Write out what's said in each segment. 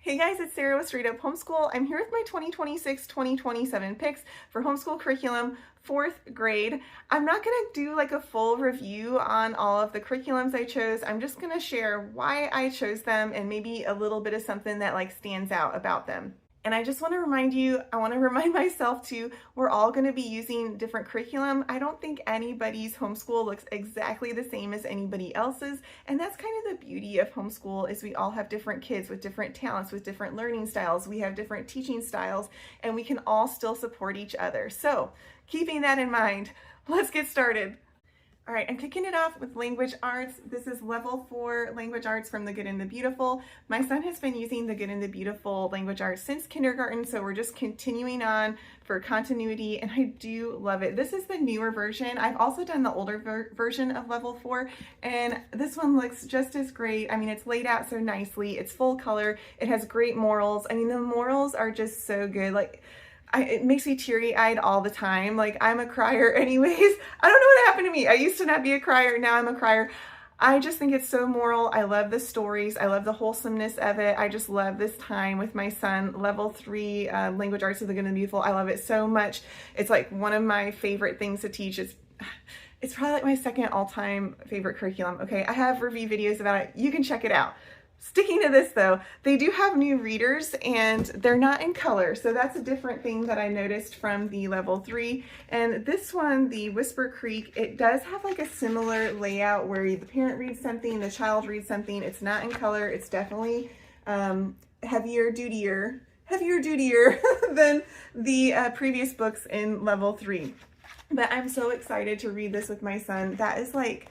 Hey guys, it's Sarah with Straight Up Homeschool. I'm here with my 2026-2027 picks for homeschool curriculum, 4th grade. I'm not going to do like a full review on all of the curriculums I chose. I'm just going to share why I chose them and maybe a little bit of something that like stands out about them. And I just want to remind you, I want to remind myself too, we're all going to be using different curriculum. I don't think anybody's homeschool looks exactly the same as anybody else's. And that's kind of the beauty of homeschool is we all have different kids with different talents, with different learning styles. We have different teaching styles, and we can all still support each other. So keeping that in mind, let's get started. All right, I'm kicking it off with language arts. This is level 4 language arts from The Good and the Beautiful. My son has been using The Good and the Beautiful language arts since kindergarten, so we're just continuing on for continuity, and I do love it. This is the newer version. I've also done the older version of level 4, and this one looks just as great. I mean, it's laid out so nicely. It's full color. It has great morals. I mean, the morals are just so good. Like, it makes me teary-eyed all the time. Like, I'm a crier anyways. I don't know what happened to me. I used to not be a crier. Now I'm a crier. I just think it's so moral. I love the stories. I love the wholesomeness of it. I just love this time with my son. Level 3 language arts of the Good and the Beautiful. I love it so much. It's like one of my favorite things to teach. It's probably like my second all-time favorite curriculum. Okay, I have review videos about it. You can check it out. Sticking to this though, they do have new readers and they're not in color. So that's a different thing that I noticed from the level 3. And this one, the Whisper Creek, it does have like a similar layout where the parent reads something, the child reads something. It's not in color. It's definitely heavier dutier than the previous books in level 3. But I'm so excited to read this with my son. That is like,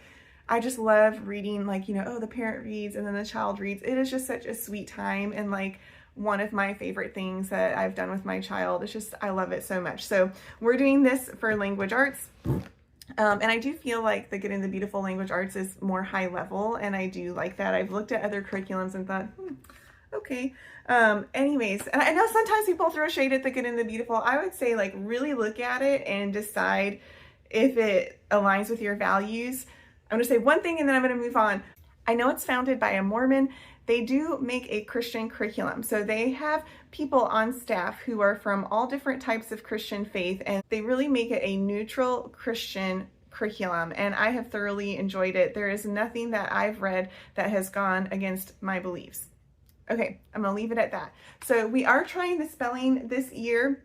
I just love reading, like, you know, oh, the parent reads and then the child reads. It is just such a sweet time and like one of my favorite things that I've done with my child. It's just, I love it so much. So we're doing this for language arts. And I do feel like the Good and the Beautiful language arts is more high level, and I do like that. I've looked at other curriculums and thought, okay. Anyways, and I know sometimes people throw shade at the Good and the Beautiful. I would say like really look at it and decide if it aligns with your values. I'm going to say one thing and then I'm going to move on. I know it's founded by a Mormon. They do make a Christian curriculum. So they have people on staff who are from all different types of Christian faith, and they really make it a neutral Christian curriculum. And I have thoroughly enjoyed it. There is nothing that I've read that has gone against my beliefs. Okay, I'm going to leave it at that. So we are trying the spelling this year.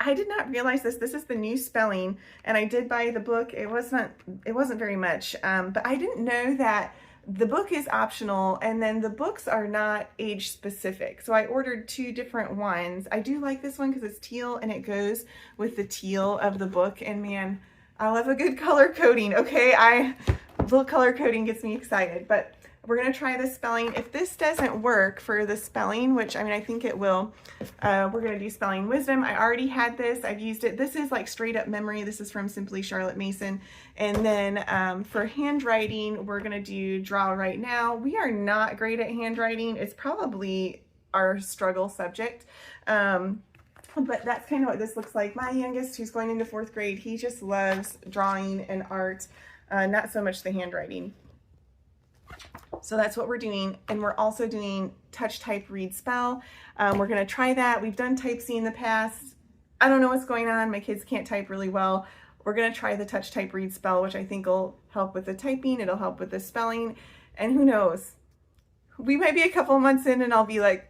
I did not realize this. This is the new spelling, and I did buy the book. It wasn't very much, but I didn't know that the book is optional, and then the books are not age specific. So I ordered 2 different ones. I do like this one because it's teal, and it goes with the teal of the book. And man, I love a good color coding. Okay, little color coding gets me excited, but we're going to try the spelling. If this doesn't work for the spelling, which I mean, I think it will, we're going to do spelling wisdom. I already had this. I've used it. This is like straight up memory. This is from Simply Charlotte Mason. And then for handwriting, we're going to do draw right now. We are not great at handwriting. It's probably our struggle subject. But that's kind of what this looks like. My youngest, who's going into 4th grade, he just loves drawing and art, not so much the handwriting. So that's what we're doing. And we're also doing touch, type, read, spell. We're going to try that. We've done type C in the past. I don't know what's going on. My kids can't type really well. We're going to try the touch, type, read, spell, which I think will help with the typing. It'll help with the spelling. And who knows? We might be a couple months in and I'll be like,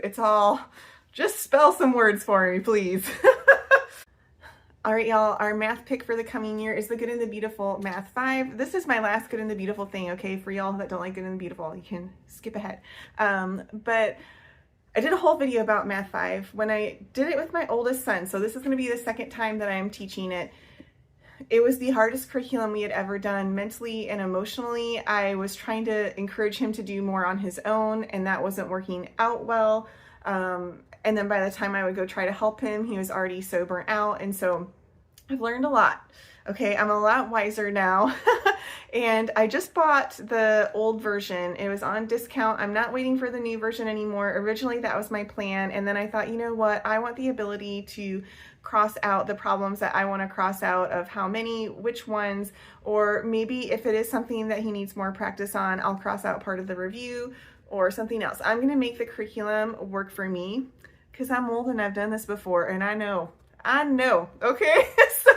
it's all, just spell some words for me, please. All right, y'all, our math pick for the coming year is the Good and the Beautiful Math 5. This is my last Good and the Beautiful thing, okay? For y'all that don't like Good and the Beautiful, you can skip ahead. But I did a whole video about Math 5 when I did it with my oldest son. So this is going to be the second time that I am teaching it. It was the hardest curriculum we had ever done mentally and emotionally. I was trying to encourage him to do more on his own, and that wasn't working out well. And then by the time I would go try to help him, he was already so burnt out. And so I've learned a lot. Okay, I'm a lot wiser now. And I just bought the old version. It was on discount. I'm not waiting for the new version anymore. Originally, that was my plan. And then I thought, you know what? I want the ability to cross out the problems that I want to cross out of how many, which ones, or maybe if it is something that he needs more practice on, I'll cross out part of the review, or something else. I'm going to make the curriculum work for me because I'm old and I've done this before, and I know, okay? So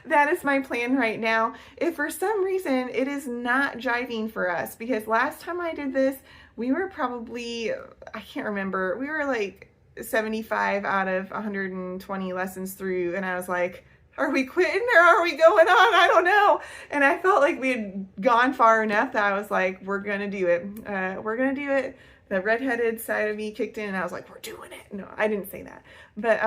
that is my plan right now. If for some reason it is not jiving for us, because last time I did this, we were probably, I can't remember, we were like 75 out of 120 lessons through, and I was like, are we quitting or are we going on? I don't know. And I felt like we had gone far enough that I was like, we're gonna do it. We're gonna do it. The redheaded side of me kicked in and I was like, we're doing it. No, I didn't say that. But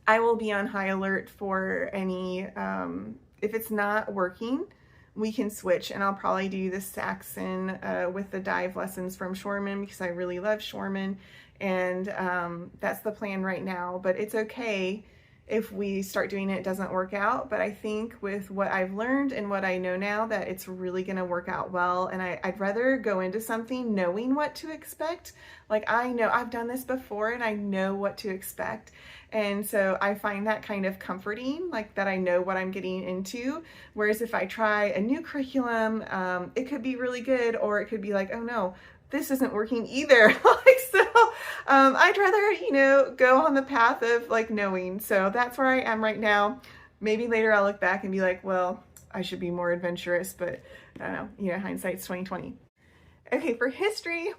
I will be on high alert for any, if it's not working, we can switch, and I'll probably do the Saxon with the dive lessons from Shormann because I really love Shormann, and that's the plan right now. But it's okay if we start doing it, it doesn't work out. But I think with what I've learned and what I know now, that it's really going to work out well. And I'd rather go into something knowing what to expect. Like, I know I've done this before and I know what to expect. And so I find that kind of comforting, like that I know what I'm getting into. Whereas if I try a new curriculum, it could be really good, or it could be like, oh no, this isn't working either. I'd rather, go on the path of like knowing. So that's where I am right now. Maybe later I'll look back and be like, well, I should be more adventurous, but I don't know, hindsight's 2020. Okay, for history,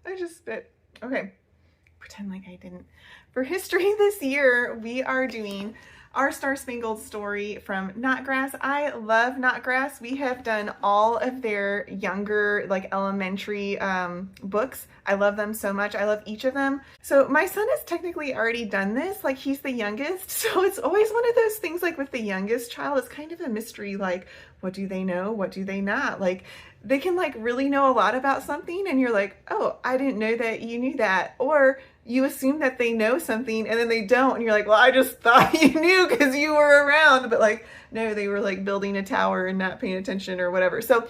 I just spit. Okay, pretend like I didn't. For history this year, we are doing our Spangled story from Notgrass. I love Notgrass. We have done all of their younger, like elementary books. I love them so much. I love each of them. So my son has technically already done this, like he's the youngest. So it's always one of those things, like with the youngest child, it's kind of a mystery, like what do they know? What do they not? Like they can like really know a lot about something and you're like, oh, I didn't know that you knew that. Or you assume that they know something and then they don't. And you're like, well, I just thought you knew because you were around. But like, no, they were like building a tower and not paying attention or whatever. So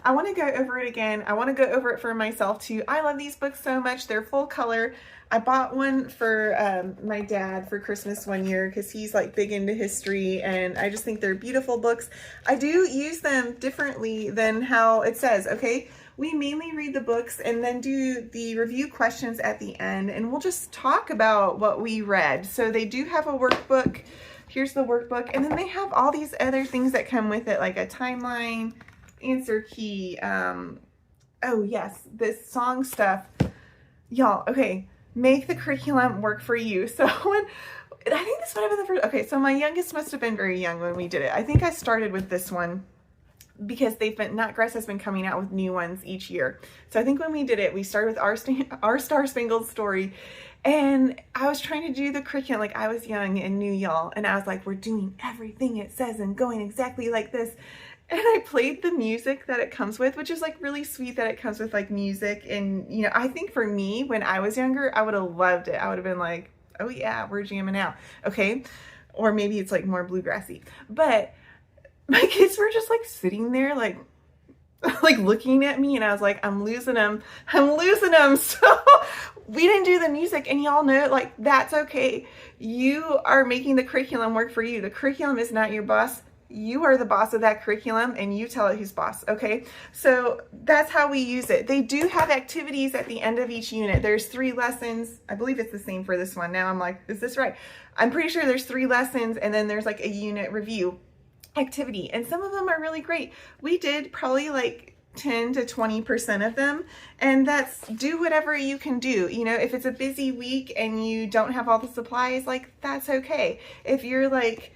I want to go over it again. I want to go over it for myself too. I love these books so much. They're full color. I bought one for my dad for Christmas one year because he's like big into history, and I just think they're beautiful books. I do use them differently than how it says, okay? We mainly read the books and then do the review questions at the end, and we'll just talk about what we read. So they do have a workbook. Here's the workbook, and then they have all these other things that come with it, like a timeline, answer key, oh yes, this song stuff. Y'all, okay, make the curriculum work for you. So I think this might have been the first, okay, so my youngest must have been very young when we did it. I think I started with this one because Notgrass has been coming out with new ones each year. So I think when we did it, we started with our Star Spangled story, and I was trying to do the curriculum like I was young and new, y'all, and I was like, we're doing everything it says and going exactly like this. And I played the music that it comes with, which is like really sweet that it comes with like music. And, I think for me, when I was younger, I would have loved it. I would have been like, oh yeah, we're jamming out. Okay. Or maybe it's like more bluegrassy, but my kids were just like sitting there, like looking at me, and I was like, I'm losing them. So we didn't do the music, and y'all know, like, that's okay. You are making the curriculum work for you. The curriculum is not your boss. You are the boss of that curriculum, and you tell it who's boss, okay? So that's how we use it. They do have activities at the end of each unit. There's 3 lessons. I believe it's the same for this one. Now I'm like, is this right? I'm pretty sure there's 3 lessons, and then there's like a unit review activity, and some of them are really great. We did probably like 10 to 20% of them, and that's do whatever you can do. If it's a busy week and you don't have all the supplies, like that's okay. If you're like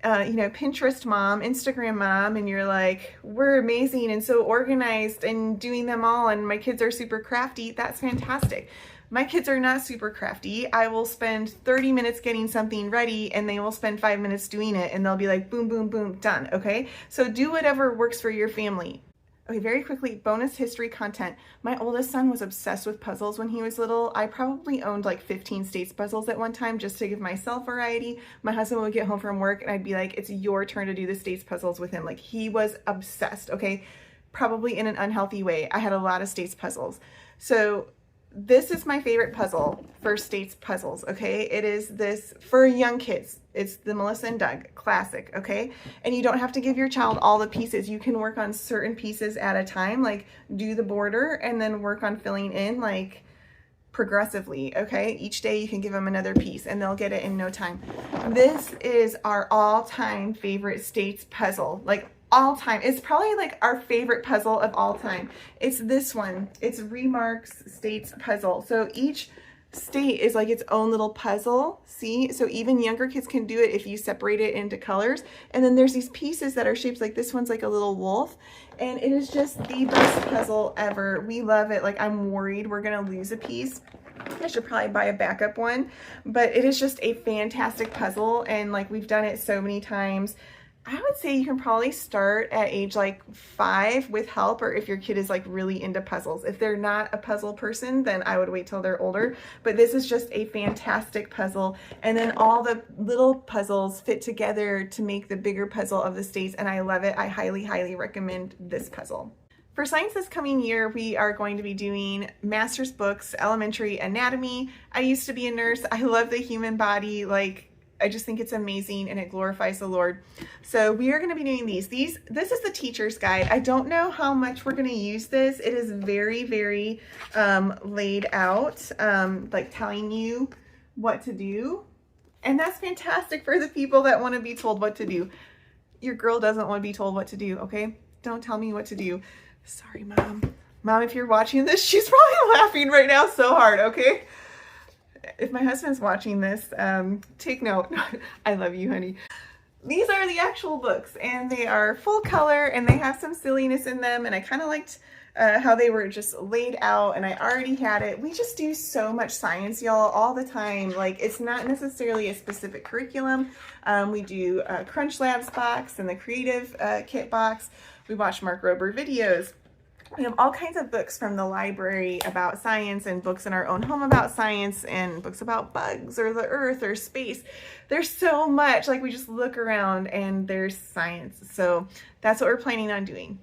Pinterest mom, Instagram mom, and you're like, we're amazing and so organized and doing them all, and my kids are super crafty, that's fantastic. My kids are not super crafty. I will spend 30 minutes getting something ready, and they will spend 5 minutes doing it, and they'll be like, boom, boom, boom, done, okay? So do whatever works for your family. Okay, very quickly, bonus history content. My oldest son was obsessed with puzzles when he was little. I probably owned like 15 states puzzles at one time just to give myself variety. My husband would get home from work and I'd be like, it's your turn to do the states puzzles with him. Like, he was obsessed, okay? Probably in an unhealthy way. I had a lot of states puzzles. So this is my favorite puzzle for States puzzles, okay? It is this for young kids. It's the Melissa and Doug classic, okay? And you don't have to give your child all the pieces. You can work on certain pieces at a time, like do the border and then work on filling in like progressively, okay? Each day you can give them another piece and they'll get it in no time. This is our all-time favorite States puzzle, like all time. It's probably like our favorite puzzle of all time. It's this one. It's Remark's States puzzle. So each state is like its own little puzzle. See? So even younger kids can do it if you separate it into colors. And then there's these pieces that are shaped like this one's like a little wolf. And it is just the best puzzle ever. We love it. Like, I'm worried we're going to lose a piece. I should probably buy a backup one. But it is just a fantastic puzzle. And like, we've done it so many times. I would say you can probably start at age like 5 with help, or if your kid is like really into puzzles. If they're not a puzzle person, then I would wait till they're older. But this is just a fantastic puzzle. And then all the little puzzles fit together to make the bigger puzzle of the States. And I love it. I highly, highly recommend this puzzle. For science this coming year, we are going to be doing master's books, elementary anatomy. I used to be a nurse. I love the human body. Like, I just think it's amazing and it glorifies the Lord. So we are going to be doing these. This is the teacher's guide. I don't know how much we're going to use this. It is very, very laid out, like telling you what to do. And that's fantastic for the people that want to be told what to do. Your girl doesn't want to be told what to do, okay? Don't tell me what to do. Sorry, Mom. Mom, if you're watching this, she's probably laughing right now so hard, okay? If my husband's watching this, take note. I love you, honey. These are the actual books, and they are full color, and they have some silliness in them, and I kind of liked how they were just laid out, and I already had it. We just do so much science, y'all, all the time. Like, it's not necessarily a specific curriculum. We do Crunch Labs box and the Creative Kit box. We watch Mark Rober videos. We have all kinds of books from the library about science, and books in our own home about science, and books about bugs or the earth or space. There's so much. Like, we just look around and there's science. So that's what we're planning on doing.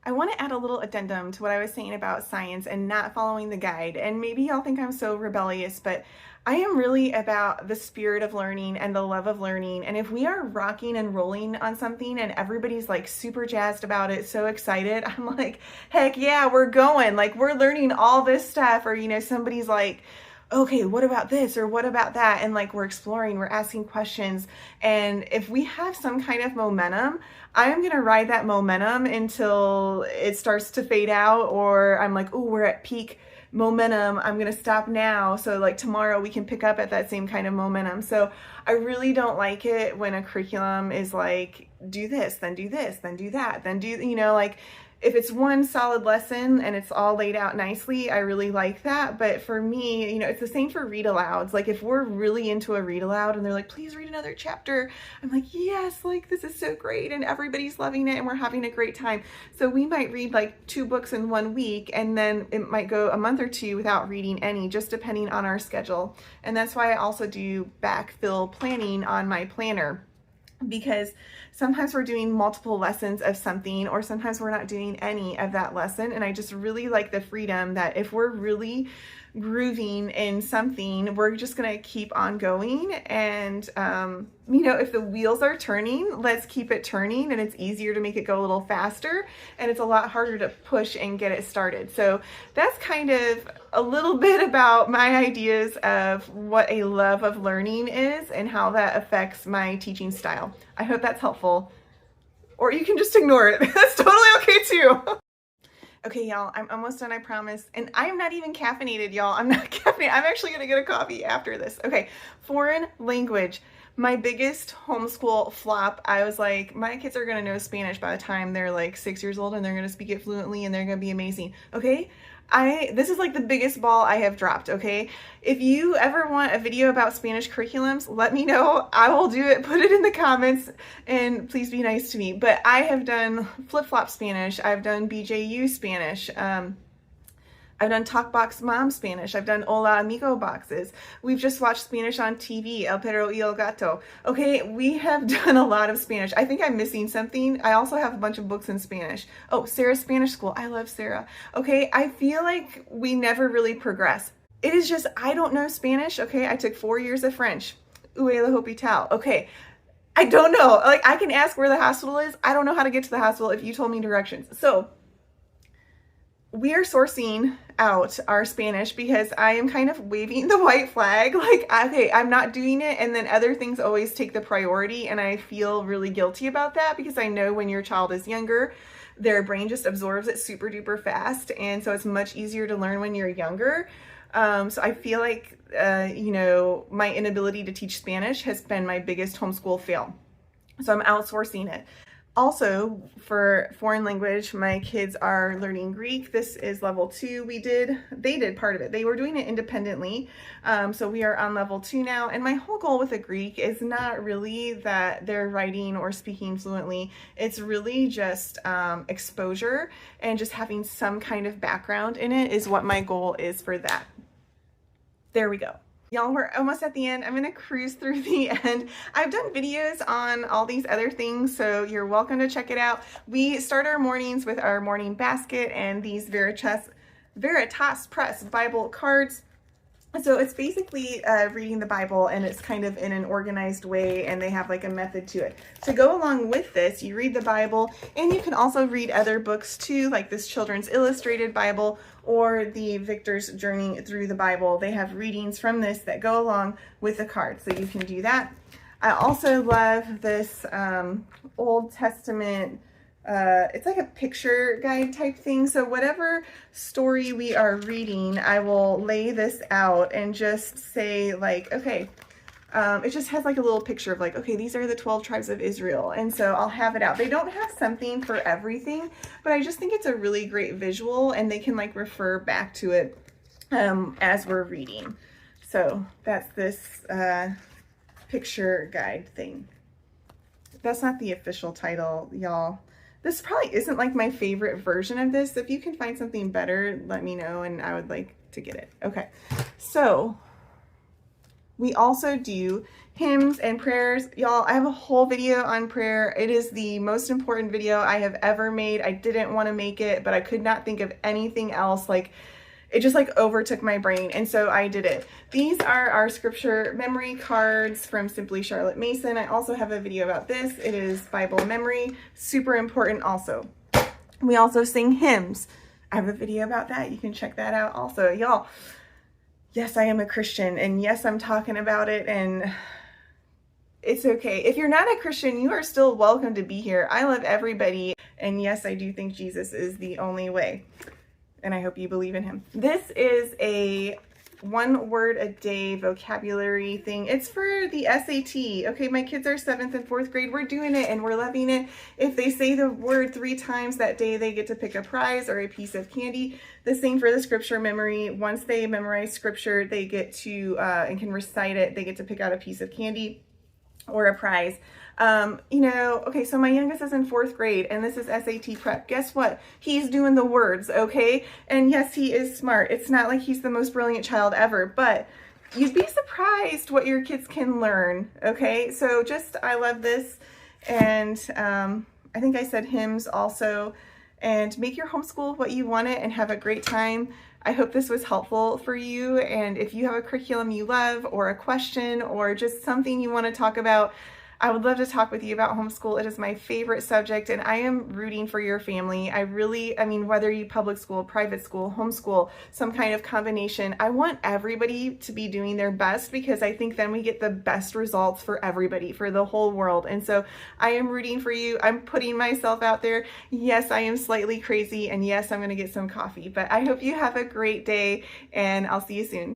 I want to add a little addendum to what I was saying about science and not following the guide. And maybe y'all think I'm so rebellious, but I am really about the spirit of learning and the love of learning. And if we are rocking and rolling on something and everybody's like super jazzed about it, so excited, I'm like, heck yeah, we're going. Like, we're learning all this stuff. Or, you know, somebody's like, okay, what about this or what about that? And like, we're exploring, we're asking questions. And if we have some kind of momentum, I'm going to ride that momentum until it starts to fade out, or I'm like, oh, we're at peak momentum, I'm going to stop now. So like tomorrow we can pick up at that same kind of momentum. So I really don't like it when a curriculum is like, do this, then do this, then do that, then do, you know, like, if it's one solid lesson and it's all laid out nicely, I really like that. But for me, you know, it's the same for read alouds. Like, if we're really into a read aloud and they're like, please read another chapter, I'm like, yes, like, this is so great and everybody's loving it and we're having a great time. So we might read like 2 books in 1 week, and then it might go a month or 2 without reading any, just depending on our schedule. And that's why I also do backfill planning on my planner, because sometimes we're doing multiple lessons of something, or sometimes we're not doing any of that lesson. And I just really like the freedom that if we're really grooving in something, we're just going to keep on going. And, you know, if the wheels are turning, let's keep it turning. And it's easier to make it go a little faster, and it's a lot harder to push and get it started. So that's kind of a little bit about my ideas of what a love of learning is and how that affects my teaching style. I hope that's helpful. Or you can just ignore it. That's totally okay too. Okay, y'all, I'm almost done, I promise. And I'm not even caffeinated, y'all. I'm not caffeinated. I'm actually going to get a coffee after this. Okay, foreign language. My biggest homeschool flop, I was like, my kids are going to know Spanish by the time they're like 6 years old, and they're going to speak it fluently, and they're going to be amazing. Okay? This is like the biggest ball I have dropped, okay? If you ever want a video about Spanish curriculums, let me know. I will do it. Put it in the comments, and please be nice to me. But I have done flip-flop Spanish. I've done BJU Spanish. I've done Talkbox Mom Spanish. I've done Hola, Amigo boxes. We've just watched Spanish on TV, El Perro y el Gato. Okay, we have done a lot of Spanish. I think I'm missing something. I also have a bunch of books in Spanish. Oh, Sarah's Spanish School. I love Sarah. Okay, I feel like we never really progress. It is just, I don't know Spanish. Okay, I took 4 years of French. Où est l'hôpital? Okay, I don't know. Like, I can ask where the hospital is. I don't know how to get to the hospital if you told me directions. So we are sourcing out our Spanish because I am kind of waving the white flag. Like, okay, I'm not doing it. And then other things always take the priority. And I feel really guilty about that because I know when your child is younger, their brain just absorbs it super duper fast. And so it's much easier to learn when you're younger. So I feel like, you know, my inability to teach Spanish has been my biggest homeschool fail. So I'm outsourcing it. Also, for foreign language, my kids are learning Greek. This is level 2. They did part of it. They were doing it independently. So we are on level 2 now. And my whole goal with the Greek is not really that they're writing or speaking fluently. It's really just exposure and just having some kind of background in it is what my goal is for that. There we go. Y'all, we're almost at the end. I'm going to cruise through the end. I've done videos on all these other things, so you're welcome to check it out. We start our mornings with our morning basket and these Veritas Press Bible cards. So it's basically reading the Bible, and it's kind of in an organized way, and they have like a method to it. To go along with this, you read the Bible, and you can also read other books too, like this Children's Illustrated Bible or the Victor's Journey Through the Bible. They have readings from this that go along with the card, so you can do that. I also love this Old Testament, it's like a picture guide type thing. So whatever story we are reading, I will lay this out and just say like, okay, it just has like a little picture of like, okay, these are the 12 tribes of Israel. And so I'll have it out. They don't have something for everything, but I just think it's a really great visual, and they can like refer back to it as we're reading. So that's this picture guide thing. That's not the official title, y'all. This probably isn't like my favorite version of this. If you can find something better, let me know, and I would like to get it. Okay, so we also do hymns and prayers. Y'all, I have a whole video on prayer. It is the most important video I have ever made. I didn't want to make it, but I could not think of anything else. Like, it just like overtook my brain, and so I did it. These are our scripture memory cards from Simply Charlotte Mason. I also have a video about this. It is Bible memory, super important also. We also sing hymns. I have a video about that. You can check that out also. Y'all, yes, I am a Christian, and yes, I'm talking about it, and it's okay. If you're not a Christian, you are still welcome to be here. I love everybody, and yes, I do think Jesus is the only way. And I hope you believe in him. This is a 1 word a day vocabulary thing. It's for the SAT. Okay, my kids are 7th and 4th grade. We're doing it and we're loving it. If they say the word 3 times that day, they get to pick a prize or a piece of candy. The same for the scripture memory. Once they memorize scripture, they get to, and can recite it, they get to pick out a piece of candy or a prize. You know, okay, so my youngest is in 4th grade and this is SAT prep. Guess what? He's doing the words, okay? And yes, he is smart. It's not like he's the most brilliant child ever, but you'd be surprised what your kids can learn, okay? So just, I love this. And I think I said hymns also. And make your homeschool what you want it and have a great time. I hope this was helpful for you. And if you have a curriculum you love or a question or just something you want to talk about, I would love to talk with you about homeschool. It is my favorite subject, and I am rooting for your family. I mean, whether you public school, private school, homeschool, some kind of combination, I want everybody to be doing their best because I think then we get the best results for everybody, for the whole world. And so I am rooting for you. I'm putting myself out there. Yes, I am slightly crazy, and yes, I'm going to get some coffee, but I hope you have a great day, and I'll see you soon.